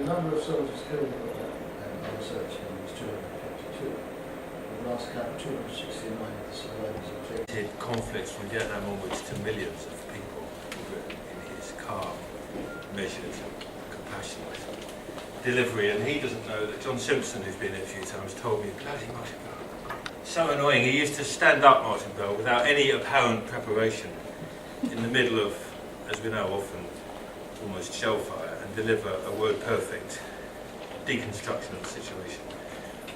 The number of soldiers killed in our research was 252. The last count, 269 of the survivors inflicted conflicts from Vietnam onwards to millions of people in his calm, measured, compassionate delivery. And he doesn't know that John Simpson, who's been here a few times, told me, bloody Martin Bell. So annoying. He used to stand up, Martin Bell, without any apparent preparation, in the middle of, as we know, often almost shellfire, and deliver a word-perfect deconstruction of the situation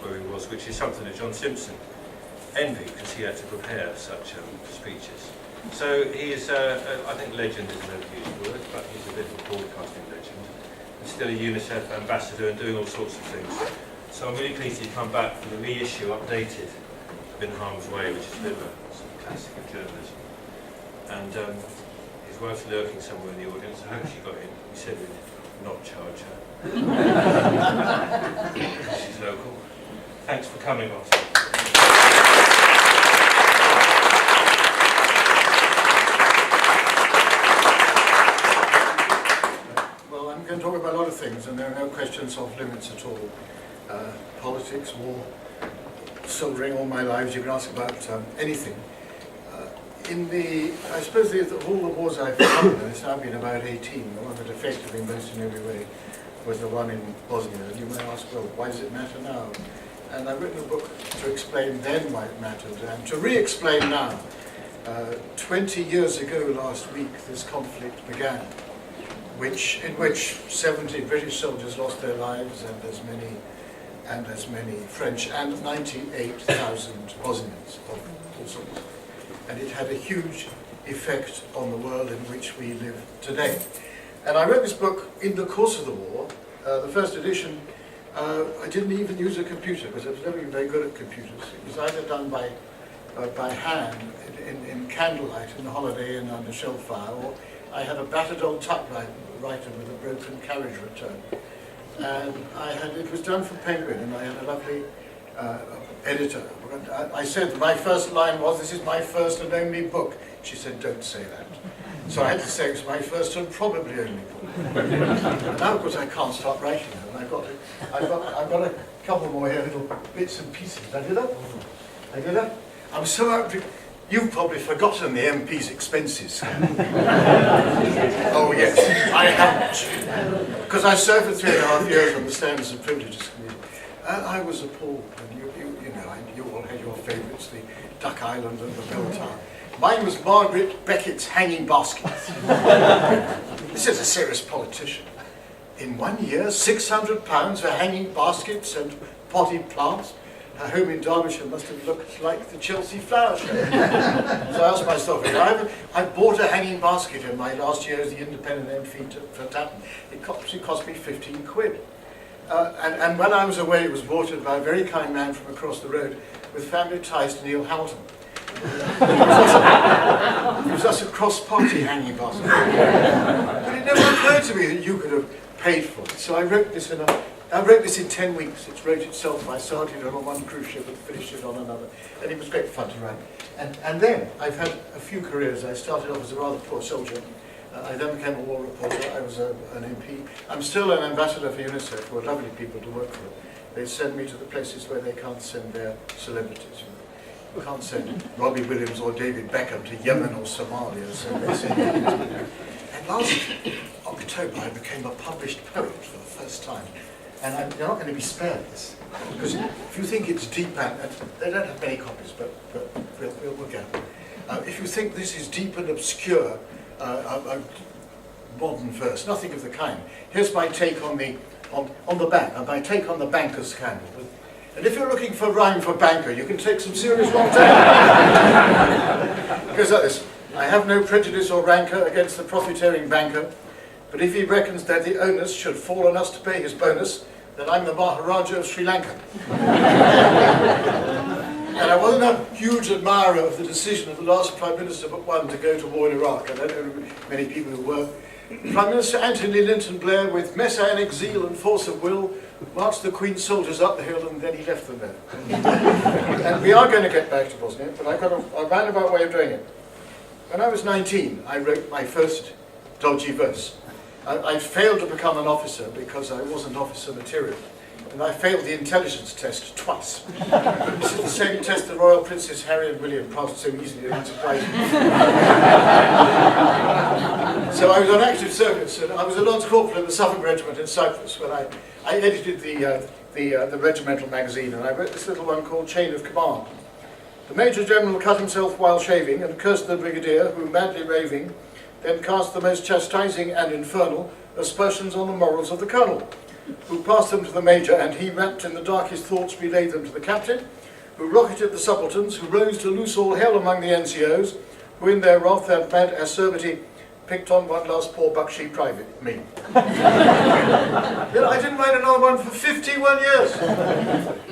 where he was, which is something that John Simpson envied, because he had to prepare such speeches. So he is, I think legend is an overused word, but he's a bit of a broadcasting legend. And still a UNICEF ambassador and doing all sorts of things. So I'm really pleased he's come back for the reissue, updated, of In Harm's Way, which is a bit of a sort of classic of journalism. And his wife's lurking somewhere in the audience. I hope she got in. We said we'd not charge her. She's local. Thanks for coming, Martin. Well, I'm going to talk about a lot of things, and there are no questions of limits at all. Politics, war, soldiering all my lives, you can ask about anything. I suppose of all the wars I've covered, and it's now been about 18, the one that affected me most in every way was the one in Bosnia. And you may ask, well, why does it matter now? And I've written a book to explain then why it mattered, and to re-explain now. 20 years ago last week, this conflict began, in which 70 British soldiers lost their lives, and as many French, and 98,000 Bosnians of all sorts. And it had a huge effect on the world in which we live today. And I wrote this book in the course of the war. The first edition, I didn't even use a computer, because I was never very good at computers. It was either done by hand in candlelight in the Holiday Inn under shell fire, or I had a battered old typewriter with a broken carriage return. And it was done for Penguin, and I had a lovely editor. I said my first line was, "This is my first and only book." She said, "Don't say that." So I had to say it's my first and probably only book. And now, of course, I can't stop writing them. And I've got a couple more here, little bits and pieces. Did I do that? I'm so out. You've probably forgotten the MP's expenses. Oh yes, I haven't. Because I served for 3.5 years on the Standards and Privileges Committee. And I was appalled. And you all had your favourites, the Duck Island and the Bell Tower. Mine was Margaret Beckett's hanging basket. This is a serious politician. In 1 year, £600 for hanging baskets and potted plants. Her home in Derbyshire must have looked like the Chelsea Flower Show. So I asked myself, I bought a hanging basket in my last year as the independent MP for Tatton. It cost me 15 quid. And when I was away, it was bought by a very kind man from across the road with family ties to Neil Hamilton. It was just a cross-party hanging basket. But it never occurred to me that you could have paid for it. So I wrote this in 10 weeks. It wrote itself. I started it on one cruise ship and finished it on another. And it was great fun to write. And then I've had a few careers. I started off as a rather poor soldier. I then became a war reporter. I was an MP. I'm still an ambassador for UNICEF, who are lovely people to work for. They send me to the places where they can't send their celebrities. You can't send Robbie Williams or David Beckham to Yemen or Somalia. So they send and last October, I became a published poet for the first time. And you're not going to be spared this, because if you think it's deep, and they don't have many copies, but we'll get them. If you think this is deep and obscure, modern verse, nothing of the kind. Here's my take on the bank, my take on the banker's scandal. And if you're looking for rhyme for banker, you can take some serious long time. It goes like this: I have no prejudice or rancor against the profiteering banker, but if he reckons that the onus should fall on us to pay his bonus, then I'm the Maharaja of Sri Lanka. And I wasn't a huge admirer of the decision of the last Prime Minister but one to go to war in Iraq. I don't know many people who were. Prime Minister Anthony Linton Blair, with messianic zeal and force of will, marched the Queen's soldiers up the hill, and then he left them there. And we are going to get back to Bosnia, but I've got a roundabout way of doing it. When I was 19, I wrote my first dodgy verse. I failed to become an officer because I wasn't officer material. And I failed the intelligence test twice. This is the same test the Royal Princes Harry and William passed so easily, unsurprisingly. So I was on active service, and I was a lance corporal in the Suffolk Regiment in Cyprus when I edited the regimental magazine, and I wrote this little one called Chain of Command. The Major General cut himself while shaving and cursed the Brigadier, who, madly raving, then cast the most chastising and infernal aspersions on the morals of the Colonel, who passed them to the Major, and he, wrapped in the darkest thoughts, relayed them to the Captain, who rocketed the subalterns, who rose to loose all hell among the NCOs, who in their wrath and mad acerbity picked on one last poor bucksheep private, me. Then I didn't write another one for 51 years.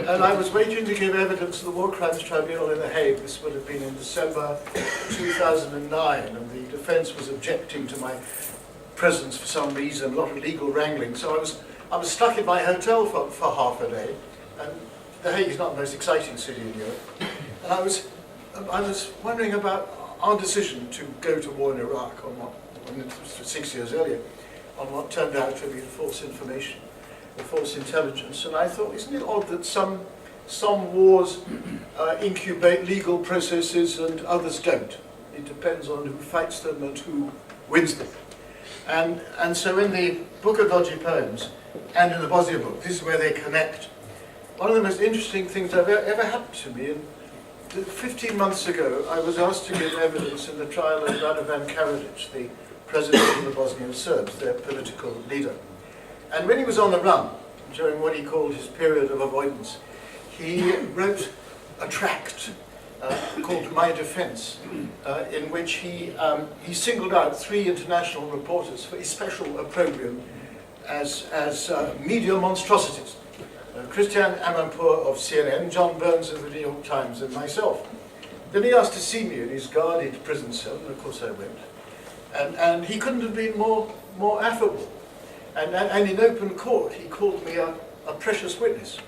And I was waiting to give evidence to the War Crimes Tribunal in The Hague. This would have been in December 2009, and the defence was objecting to my presence for some reason, a lot of legal wrangling. So I was stuck in my hotel for half a day, and The Hague is not the most exciting city in Europe. And I was wondering about our decision to go to war in Iraq on what, 6 years earlier, on what turned out to be false information, or false intelligence. And I thought, isn't it odd that some wars incubate legal processes and others don't? It depends on who fights them and who wins them. And so in the Book of Dodgy Poems and in the Bosnia book, this is where they connect. One of the most interesting things that ever happened to me, and 15 months ago I was asked to give evidence in the trial of Radovan Karadzic, the president of the Bosnian Serbs, their political leader. And when he was on the run, during what he called his period of avoidance, he wrote a tract called My Defense, in which he singled out 3 international reporters for his special opprobrium as media monstrosities. Christian Amanpour of CNN, John Burns of the New York Times, and myself. Then he asked to see me in his guarded prison cell, and of course I went. And he couldn't have been more affable. And in open court, he called me a precious witness.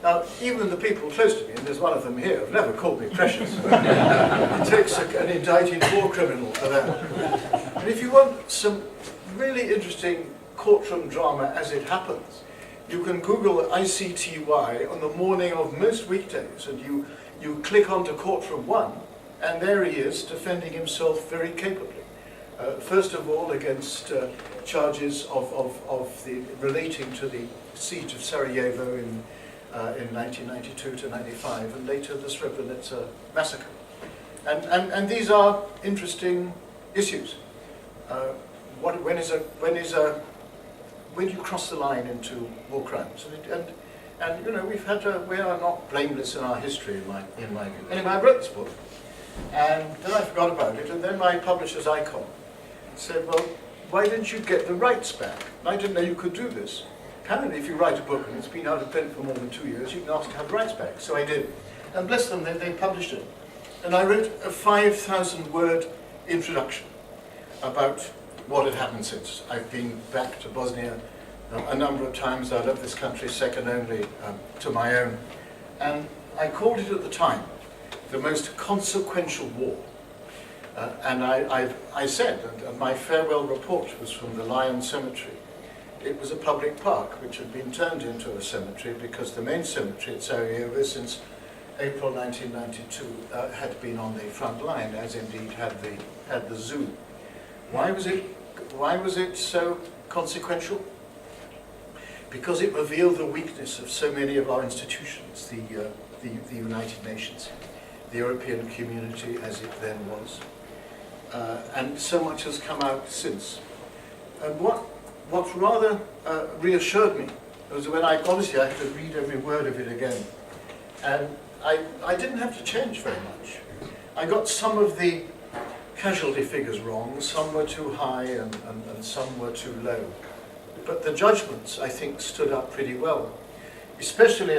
Now, even the people close to me, and there's one of them here, have never called me precious. It takes an indicted war criminal for that. And if you want some really interesting courtroom drama as it happens, you can Google ICTY on the morning of most weekdays, and you click onto Courtroom 1, and there he is defending himself very capably. First of all, against charges relating to the siege of Sarajevo in 1992 to 95, and later the Srebrenica massacre. And these are interesting issues. When you cross the line into war crimes, and you know, we are not blameless in our history, in my view. Anyway, I wrote this book, and then I forgot about it, and then my publisher's Icon said, well, why didn't you get the rights back? And I didn't know you could do this. Apparently, if you write a book and it's been out of print for more than 2 years, you can ask to have the rights back. So I did. And bless them, they published it. And I wrote a 5,000-word introduction about what had happened since. I've been back to Bosnia a number of times. I love this country second only to my own. And I called it at the time the most consequential war. And I said, and my farewell report was from the Lion Cemetery. It was a public park which had been turned into a cemetery because the main cemetery at Sarajevo since April 1992 had been on the front line, as indeed had the zoo. Why was it so consequential? Because it revealed the weakness of so many of our institutions, the United Nations, the European community as it then was. And so much has come out since. And what rather reassured me was when I had to read every word of it again. And I didn't have to change very much. I got some of the casualty figures wrong, some were too high and some were too low. But the judgments, I think, stood up pretty well, especially